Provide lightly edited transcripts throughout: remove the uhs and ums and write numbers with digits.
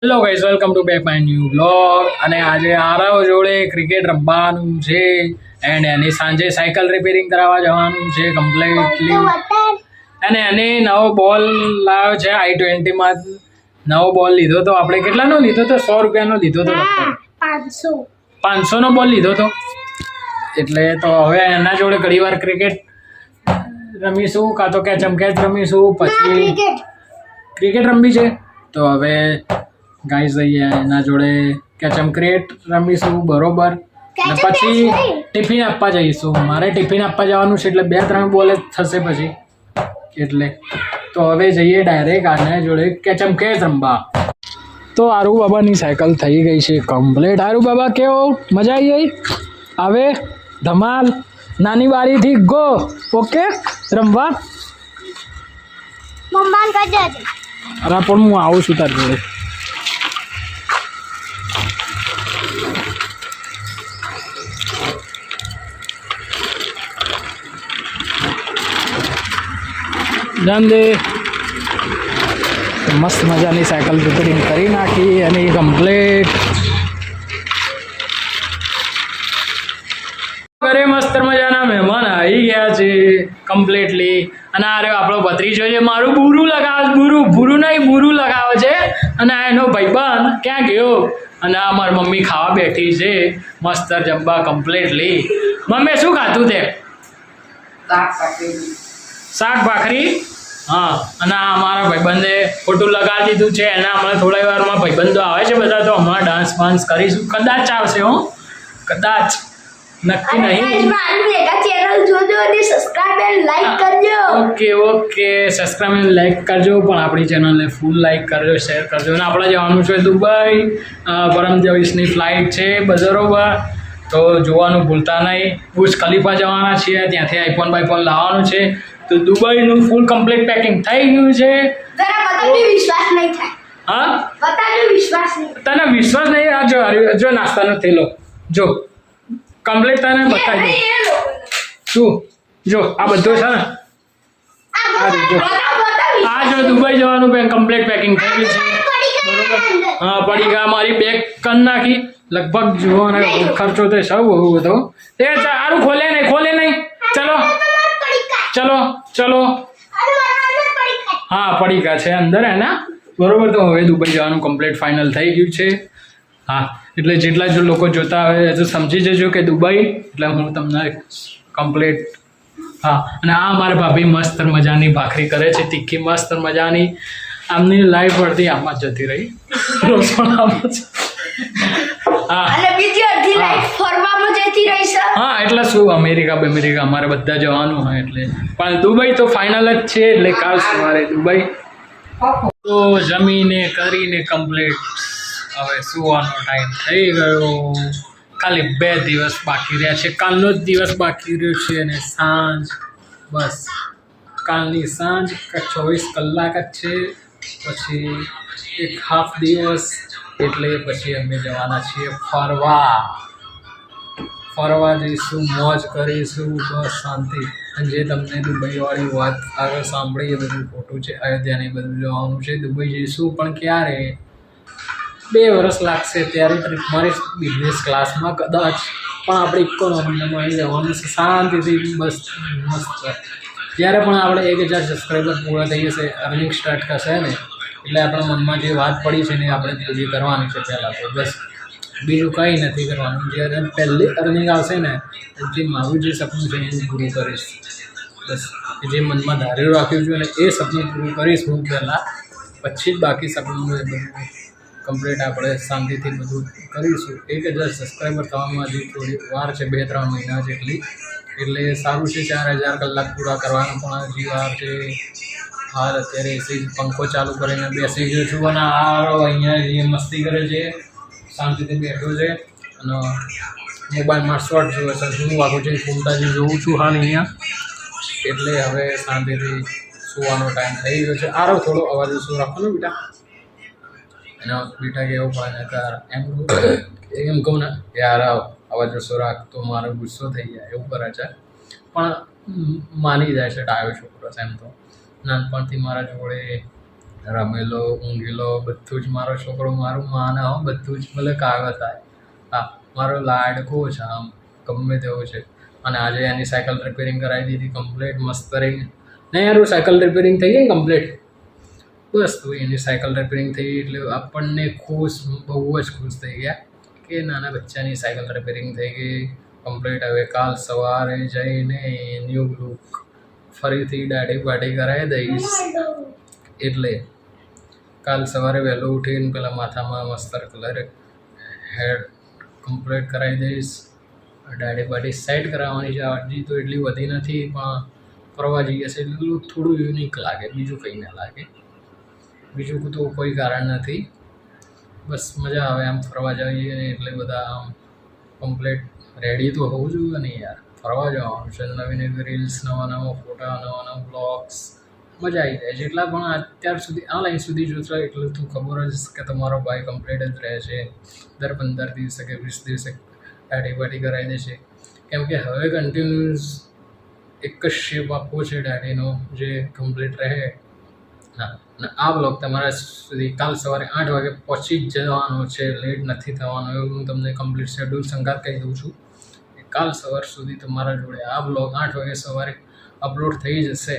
Hello guys, welcome to back my new blog. અને આજે આરવ જોડે ક્રિકેટ રમવાનું છે એન્ડ એની સાંજે સાયકલ રિપેરિંગ કરાવવા જવાનું છે કમ્પ્લીટલી. અને એને નવો બોલ લાવ્યો છે i20માં. નવો બોલ લીધો તો આપણે કેટલાનો લીધો તો? 100 રૂપિયાનો લીધો તો. 500નો બોલ લીધો તો. એટલે તો હવે એના જોડે ઘણી વાર ક્રિકેટ રમીશું, કાં તો કેચમ કેચ રમીશું. પછી ક્રિકેટ રમવી છે તો હવે ગાઈઝ એના જોડે કેચમ ક્રિકેટ રમીશું, બરોબર. અને પછી ટિફિન આપવા જઈશું. મારે ટિફિન આપવા જવાનું છે એટલે 2-3 બોલ જ થશે પછી. એટલે તો હવે જઈએ ડાયરેક્ટ આના જોડે કેચમ કેચ રમવા. તો આરુ બાબાની સાયકલ થઈ ગઈ છે કમ્પ્લીટ. આરુ બાબા કેવો? મજા આવી ગઈ? હવે ધમાલ નાની બારીથી ગો. ઓકે રમવા. અરે પણ હું આવું છું તાર જોડે. જાન દે. મસ્ત મજાની સાયકલ રિપેરિંગ કરી નાખી અને કમ્પ્લીટ ઘરે મસ્ત મજાના મહેમાન આવી ગયા છે કમ્પ્લીટલી. અને આ રહ્યો આપણો ભત્રીજો છે, મારું બુરું લગાવે, ભૂરું નહીં બુરું લગાવે છે. અને આ એનો ભાઈબંધ ક્યાં ગયો? અને આ મારી મમ્મી ખાવા બેઠી છે મસ્ત જબ્બા કમ્પ્લીટલી. મમ્મી શું ખાધું તે? શાક ભાખરી. હા. અને આ અમારા ભાઈબંધે ખોટું લગાવી દીધું છે. એના હમણાં થોડા વારમાં ભાઈબંધો આવે છે બધા, તો હમણાં ડાન્સ બાન્સ કરીશું. કદાચ આવશે, હો કદાચ, નક્કી નહીં. ઓકે સબસ્ક્રાઇબ અને લાઈક કરજો. પણ આપણી ચેનલને ફૂલ લાઈક કરજો, શેર કરજો. અને આપણે જવાનું છે દુબઈ. પરમ દિવસની ફ્લાઇટ છે બરોબર, તો જોવાનું ભૂલતા નહીં. બુર્જ ખલીફા જવાના છીએ, ત્યાંથી આઈફોન લાવવાનું છે. તો દુબઈનું ફૂલ કમ્પ્લીટ પેકિંગ થઈ ગયું છે. હા તને વિશ્વાસ નહીં? આ જો નાસ્તાનો થેલો જો કમ્પ્લીટ તને બતાવી દઉં. શું જો આ બધું છે ને, આ જો દુબઈ જવાનું કમ્પ્લીટ પેકિંગ થઈ ગયું છે બરોબર. હા પડી ગયા. મારી બેગ કન નાખી લગભગ જુઓ ને ખર્ચો તો સૌ બહુ બધો. એ સારું ખોલે નહીં. ચલો હા પડીકા છે અંદર એના બરોબર. તો હવે દુબઈ જવાનું કમ્પ્લીટ ફાઇનલ થઈ ગયું છે. હા એટલે જેટલા જો લોકો જોતા હોય તો સમજી જજો કે દુબઈ એટલે હું તમને કમ્પ્લીટ. હા અને આ મારા ભાભી મસ્ત મજાની ભાખરી કરે છે, તીખી મસ્ત મજાની. આમની લાઈફ પડતી આમાં જતી રહી. હા એટલે શું અમેરિકા અમારે બધા જવાનું હોય એટલે. પણ દુબઈ તો ફાઇનલ જ છે એટલે કાલ સવારે દુબઈ. તો જમીને કરીને કમ્પ્લીટ હવે સુવાનો ટાઈમ થઈ ગયો. ખાલી 2 દિવસ બાકી રહ્યા છે. કાલનો જ દિવસ બાકી રહ્યો છે અને સાંજ, બસ કાલની સાંજ 24 કલાક જ છે. પછી એક હાફ દિવસ એટલે પછી અમે જવાના છીએ ફરવા જઈશું, મોજ કરીશું, બસ શાંતિ. અને જે તમને દુબઈવાળી વાત આગળ સાંભળી એ બધું ખોટું છે. અયોધ્યાને બધું જવાનું છે. દુબઈ જઈશું પણ ક્યારે? 2 વર્ષ લાગશે ત્યારે ટ્રીપ મારી બિઝનેસ ક્લાસમાં કદાચ. પણ આપણે ઇકોનોમીમાં અહીં જવાનું છે શાંતિથી, બસ મસ્ત. જ્યારે પણ આપણે 1000 સબસ્ક્રાઈબર પૂરા થઈ જશે, અર્નિંગ સ્ટાર્ટ થશે ને, એટલે આપણા મનમાં જે વાત પડી છે ને આપણે પૂરી કરવાની છે પહેલાં તો. બસ બીજું કંઈ નથી કરવાનું. જ્યારે પહેલી અર્નિંગ આવશે ને, જે મારું જે સપનું છે એને પૂરું કરીશ. બસ જે મનમાં ધાર્યું રાખ્યું છે ને એ સપનું પૂરું કરીશ હું પહેલાં, પછી જ બાકી સપનું બધું કમ્પ્લીટ આપણે શાંતિથી બધું કરીશું. 1000 સબસ્ક્રાઈબર થવામાં હજી થોડી વાર છે, 2-3 મહિના જેટલી. એટલે સારું છે. 4000 કલાક પૂરા કરવાનો પણ હજી વાર છે. હાલ અત્યારે એસી પંખો ચાલુ કરીને બેસી ગયો છું. અને આ અહીંયા જે મસ્તી કરે છે, શાંતિથી બેઠો છે અને મોબાઈલમાં શોર્ટ જોવે છે. શું વાગું છે ફૂમતાજી જોઉં છું હાલ અહીંયા. એટલે હવે શાંતિથી સુવાનો ટાઈમ થઈ ગયો છે. આરો થોડો અવાજ ઓછો રાખવાનો બેટા. એનો બેટા કેવો પડે એમ કહું ને યાર અવાજ ઓછો રાખ તો મારો ગુસ્સો થઈ જાય એવું કરે છે. પણ માની જાય છે, ડાયો છોકરો છે. એમ તો નાનપણથી મારા જોડે રમેલો ઊંઘેલો બધું જ મારો છોકરો મારું માને હો, બધું જ ભલે કાગળ થાય. હા, મારો લાડકો છે આમ, ગમે તેવો છે. અને આજે એની સાયકલ રિપેરિંગ કરાવી દીધી કમ્પ્લીટ મસ્ત રહીને. નહીં યાર સાયકલ રિપેરિંગ થઈ ગઈ ને કમ્પ્લીટ, બસ તો એની સાયકલ રિપેરિંગ થઈ એટલે આપણને ખુશ, બહુ જ ખુશ થઈ ગયા કે નાના બચ્ચાની સાયકલ રિપેરિંગ થઈ ગઈ કમ્પ્લીટ. હવે કાલ સવારે જઈને ન્યૂ લુક ફરીથી દાઢી બાઢી કરાવી દઈશ. એટલે કાલ સવારે વહેલો ઉઠીને પેલા માથામાં મસ્ત કલર હેડ કમ્પ્લીટ કરાવી દઈશ. દાઢી બાઢી સેટ કરાવવાની છે. હજી તો એટલી વધી નથી, પણ ફરવા જઈએ છે એટલું થોડું યુનિક લાગે, બીજું કંઈ ના લાગે. બીજું તો કોઈ કારણ નથી, બસ મજા આવે આમ ફરવા જઈએ ને એટલે બધા આમ કમ્પ્લીટ રેડી તો હોવું જોઈએ ને યાર. ફરવા જવાનું છે, નવી નવી રીલ્સ, નવા નવા ફોટા, નવા નવા બ્લોગ્સ, મજા આવી જાય. જેટલા પણ અત્યાર સુધી આ લાઈન સુધી જોશો એટલું તો ખબર જ કે તમારો ભાઈ કમ્પ્લીટ જ રહે છે. દર 15 દિવસે કે 20 દિવસે દાઢી બાઢી કરાવી દેશે, કેમ કે હવે કન્ટિન્યુઅસ એક જ શેપ આપવો છે દાઢીનો જે કમ્પ્લીટ રહે. હા, અને આ બ્લોગ તમારા સુધી કાલ સવારે 8 વાગે પહોંચી જ જવાનો છે, લેટ નથી થવાનો એવું હું તમને કમ્પ્લીટ શેડ્યુલ સંગાત કહી દઉં છું. કાલ સવાર સુધી તમારા જોડે આ બ્લોગ 8 વાગે સવારે અપલોડ થઈ જશે.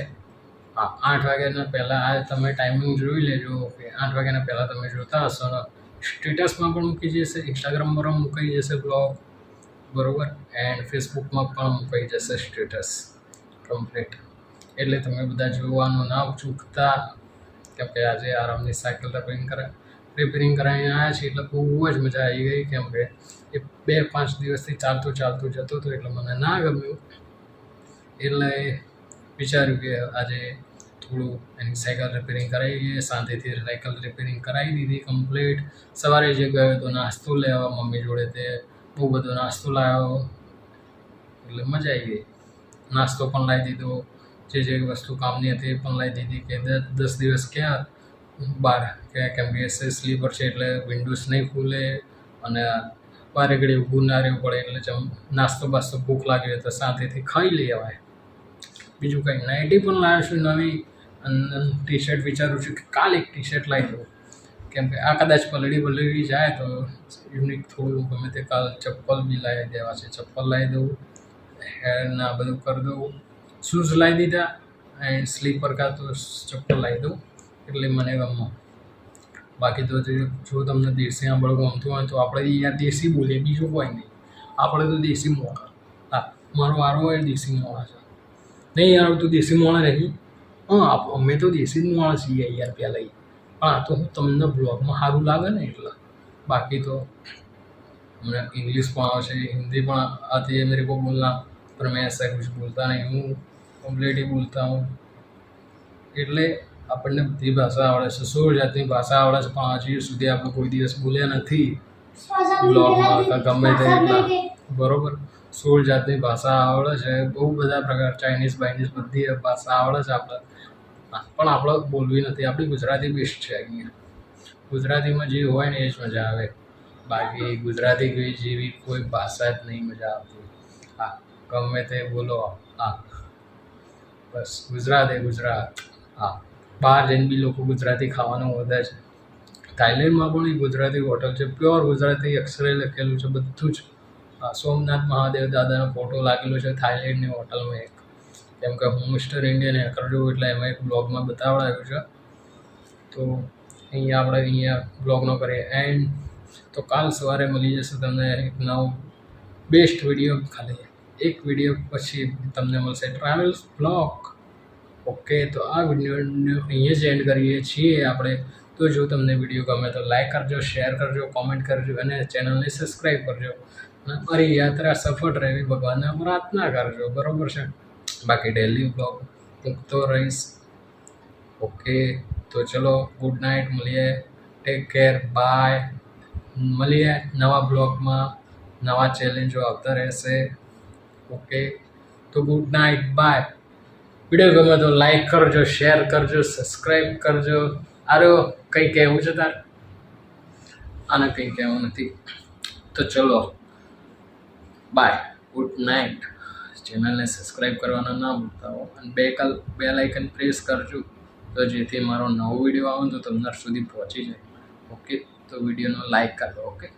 હા, 8 વાગ્યાના પહેલાં આ તમે ટાઈમિંગ જોઈ લેજો કે 8 વાગ્યાના પહેલાં તમે જોતા હશો ને. સ્ટેટસમાં પણ મૂકી જશે, ઇન્સ્ટાગ્રામ પર મૂકાઈ જશે બ્લોગ, બરાબર, એન્ડ ફેસબુકમાં પણ મુકાઈ જશે સ્ટેટસ કમ્પ્લીટ. એટલે તમે બધા જોવાનું ના ચૂકતા, કેમ કે આજે આરામની સાયકલ રિપેરિંગ કરાવીને આવ્યા છીએ એટલે બહુ જ મજા આવી ગઈ. કેમ કે એ 2-5 દિવસથી ચાલતું જતો હતો એટલે મને ના ગમ્યું. એટલે વિચાર્યું કે આજે થોડું એની સાયકલ રિપેરિંગ કરાવીએ. શાંતિથી સાયકલ રિપેરિંગ કરાવી દીધી કમ્પ્લીટ. સવારે જે ગયો તો નાસ્તો લેવા મમ્મી જોડે, તે બહુ બધો નાસ્તો લાવ્યો એટલે મજા આવી ગઈ. નાસ્તો પણ લાવી દીધો, જે વસ્તુ કામની હતી એ પણ લાવી દીધી. કે 10 દિવસ ક્યાં બહાર, કેમ કે સ્લીપર છે એટલે વિન્ડોઝ નહીં ખુલે અને વારે ઘડી ઊભું ના રહેવું પડે. એટલે નાસ્તો બાસ્તો ભૂખ લાગી હોય તો શાંતિથી ખાઈ લઈ અવાય. બીજું કંઈ નાઇટી પણ લાવ્યો છું નવી, અને ટી શર્ટ વિચારું છું કે કાલે એક ટી શર્ટ લાવી દઉં, કેમ કે આ કદાચ પલળી જાય તો યુનિક થોડું ગમે તે. કાલ ચપ્પલ બી લાવી દેવા છે, ચપ્પલ લાવી દઉં, હેરના બધું કરી દઉં. શૂઝ લાવી દીધા એન્ડ સ્લીપર કાં તો ચપ્પલ લાવી દઉં એટલે મને ગમો. બાકી તો જો તમને દેશી સાંભળવું ગમતું હોય તો આપણે અહીંયા દેશી બોલીએ, બીજું કોઈ નહીં. આપણે તો દેશી મોણા. હા, મારો વારો હોય દેશી મોણા છે. નહીં યાર, તો દેશી મોણા નહીં. હા, અમે તો દેશી જ મોણા છીએ યાર પહેલાં. પણ આ તો તમને બ્લોગમાં સારું લાગે ને એટલે. બાકી તો મને इंग्लिश પણ આવશે, हिंदी પણ आती है मेरे को बोलना, पर मैं ऐसा कुछ बोलता नहीं हूँ, कम्प्लीट ही बोलता हूँ. એટલે આપણને બધી ભાષા આવડે છે, 16 જાતની ભાષા આવડે છે, પણ હજી સુધી આપણે કોઈ દિવસ બોલ્યા નથી બ્લોગમાં કે ગમે તે. બરાબર, 16 જાતની ભાષા આવડે છે, બહુ બધા પ્રકાર, ચાઇનીઝ બાઇનીઝ બધી ભાષા આવડે છે આપણે, પણ આપણે બોલવી નથી. આપણી ગુજરાતી બેસ્ટ છે અહીંયા. ગુજરાતીમાં જે હોય ને એ જ મજા આવે. બાકી ગુજરાતી જેવી કોઈ ભાષા જ નહીં મજા આવતી. હા, ગમે તે બોલો, હા બસ ગુજરાત. હા, બહાર જઈને બી લોકો ગુજરાતી ખાવાનું વધે છે. થાઈલેન્ડમાં પણ એક ગુજરાતી હોટલ છે, પ્યોર ગુજરાતી અક્ષરે લખેલું છે બધું જ. હા, સોમનાથ મહાદેવ દાદાનો ફોટો લાગેલો છે થાઈલેન્ડની હોટલમાં એક. કેમ કે હું મિસ્ટર ઇન્ડિયન હેકર જોઉં એટલે એમાં એક બ્લોગમાં બતાવડાવ્યું છે. તો અહીંયા બ્લોગ ન કરીએ. એન્ડ તો કાલ સવારે મળી જશે તમને એક નવો બેસ્ટ વિડીયો. ખાલી એક વિડીયો પછી તમને મળશે ટ્રાવેલ્સ બ્લોગ. ઓકે, તો આ વિડીયોને અહીંયા જ એન્ડ કરીએ છીએ આપણે. તો જો તમને વિડીયો ગમે તો લાઈક કરજો, શેર કરજો, કોમેન્ટ કરજો અને ચેનલને સબસ્ક્રાઈબ કરજો. અને મારી યાત્રા સફળ રહેવી ભગવાનને પ્રાર્થના કરજો, બરાબર છે. બાકી ડેલી બ્લોગ મૂકતો રહીશ. ઓકે, તો ચલો, ગુડ નાઇટ, મળીએ, ટેક કેર, બાય. મળીએ નવા બ્લોગમાં, નવા ચેલેન્જો આવતા રહેશે. ઓકે, તો ગુડ નાઇટ, બાય. વિડીયો ગમે તો લાઈક કરજો, શેર કરજો, સબસ્ક્રાઈબ કરજો. કંઈ કહેવું છે તાર? આને કંઈ કહેવું નથી. તો ચલો, બાય, ગુડ નાઇટ. ચેનલને સબસ્ક્રાઈબ કરવાના ના ભૂલતા હો, અને બેલ આઇકન પ્રેસ કરજો તો જેથી મારો નવો વિડીયો આવે તો તમારા સુધી પહોંચી જાય. ઓકે, તો વિડીયોનો લાઈક કરી દો. ઓકે.